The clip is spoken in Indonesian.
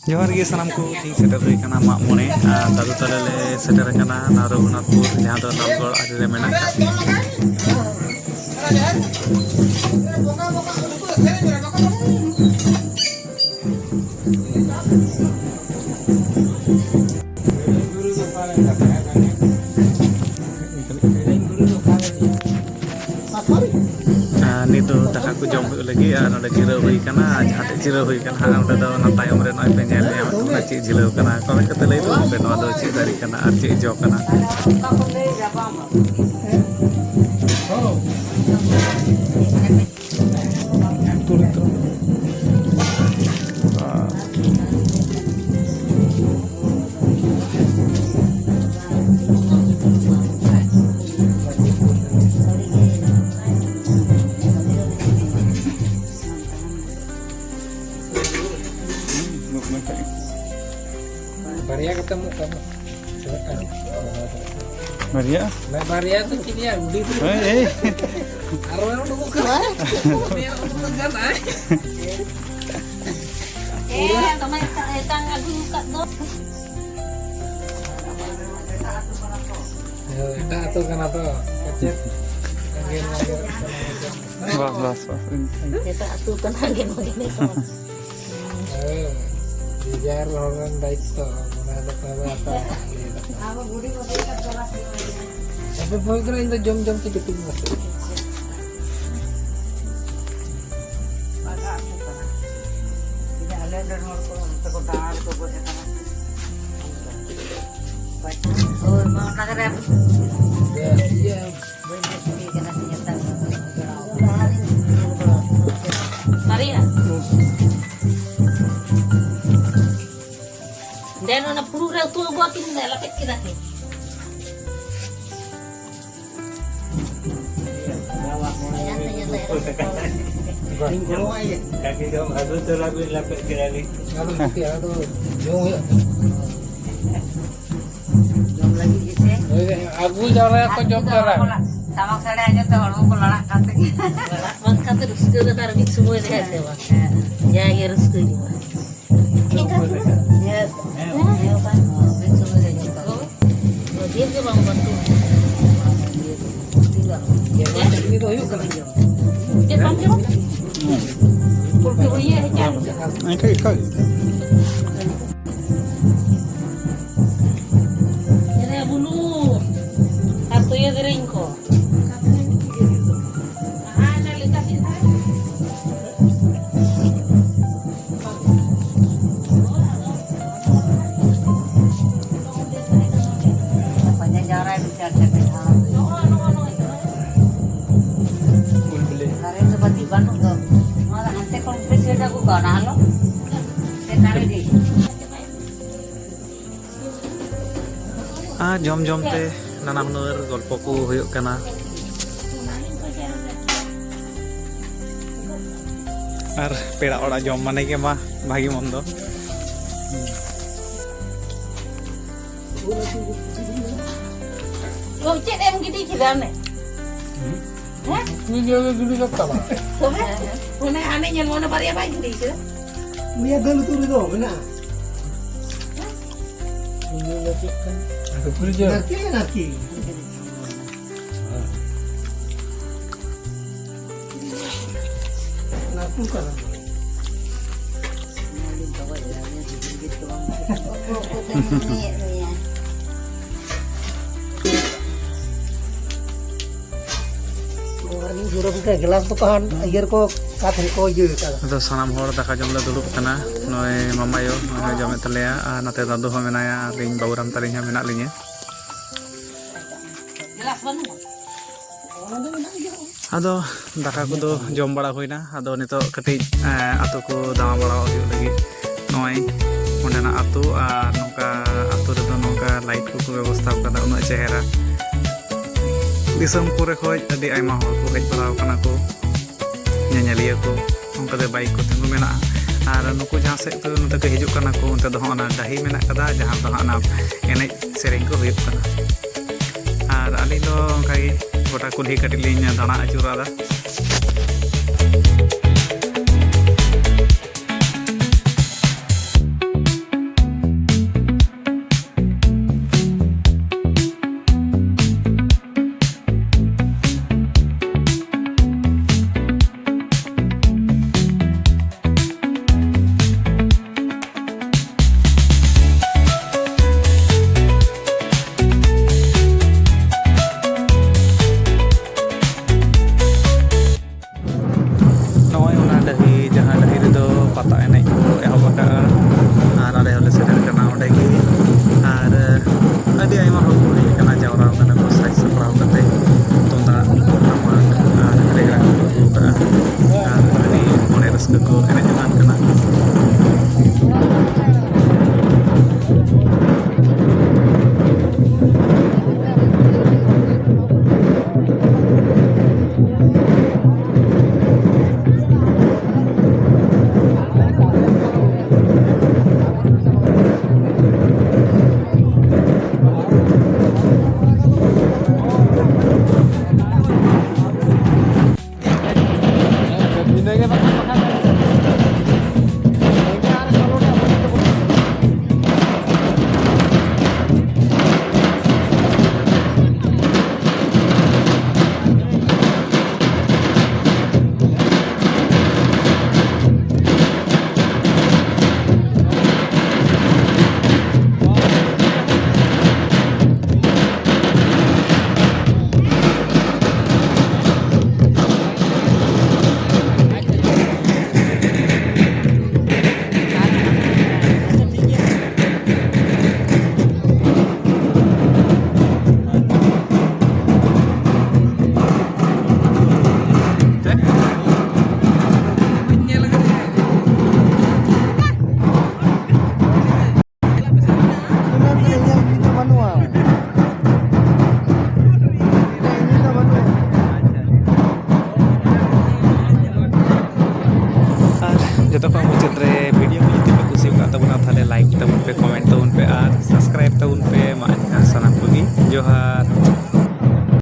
जोहार गे सानाम को ठीक सेटर हुई कना माग मोने दादू तले ले सेटर कना ना रघुनाथपुर जहां दो लालगढ़ आदि रे मेना नित दो दाका को जम हुई लगी और नडे जिरा हुई कना जहां ते जिरा हुई कना नडे दो ना तायम रे नय पे नेल ले ना ची जिला कना कमे कते लई दो पे नवा दो ची दारी कना और ची जो कना Maria ketemu kamu. Maria? Maria tuh kini ya Budi tuh. Arwah udah buka. Dia udah kan ay. Kamay tang aduh kat do. Ita tuh kan atau kecil. Bas. Kita atuh kan angin begini sama. Dijar orang baik tuh, mana ada apa? Apa Budi mau dekat kelas ini. Tapi boy kira itu jam-jam tidur masuk. Agak aku kan. Tidak ada dan orang terkotar tu buat apa. Oh, mau nak ada. Iya. Boleh sini kena senjata. Maria. Dan ona puru rel tu gua tin dela pet kita ke. Kaki dong harus terlalu lapet kali. Kalau kita tuh jauh ya. Jom lagi gise. Aku jalan atau jom jalan. Tamak sade aja tuh orang ko lalak kate. Lalak man kate ruske da tar bit sumoy de ase wa. Ya ye ruske di wa. Ya. Ya kan. Bit sumoy de jom ko. To dia ke bang bantu. Ya ini tuh yuk kan. Ya bang jom. Porque voy a echar. Kai. Ya bulu. Atau ya derengko. जम ते नाना हुनर गल्प को हुयुग कना और पेड़ा ओड़ा जम माने के मा भागी मंदो Lo cek em gini juga nih. Ini dia dulu kata lah. Mana aneh yang mana pari apa gini sih? Ini ada lu tuh itu, mana? Ini lagi kan. Ada kerja. Nanti. Aku kan. Gelas tuh kan air ko katen ko ye तो सानाम हर दाका जम ले दुलुब कना नय मामायो नय जमे तलेया नाते दादू हो मेनाया लिंग बाबूराम तालिंग हा मेना लिंगे Gelas mana? आदो दाका को दो जम बड़ा होइना आदो नितो कटि आतु को दामा बड़ा हुयु लगी नय ओंडेना आतु आ नोका आतु रे दो नोका लाइट को व्यवस्था कदा उना चेहरा दिसम कोरे खoj adi aima hor ko hej baraw kana ko nyanyaliya ko onka de bike ko tingu mena ar nuku jahan se to nute ke hijuk kana ko onte do ona dahi mena kada jahan to ana enej sereng ko huyuk kana ar ali do kai gota kulhi katilinya dana acurada ᱡᱚᱛᱚ ᱠᱷᱚᱱ ᱢᱩᱪᱟᱹᱫ ᱨᱮ ᱵᱷᱤᱰᱤᱭᱳ ᱠᱚ ᱡᱩᱫᱤ ᱯᱮ ᱠᱩᱥᱤ ᱟᱠᱟᱫ ᱛᱟᱵᱚᱱᱟ ᱛᱟᱦᱚᱞᱮ ᱞᱟᱭᱤᱠ ᱛᱟᱵᱚᱱ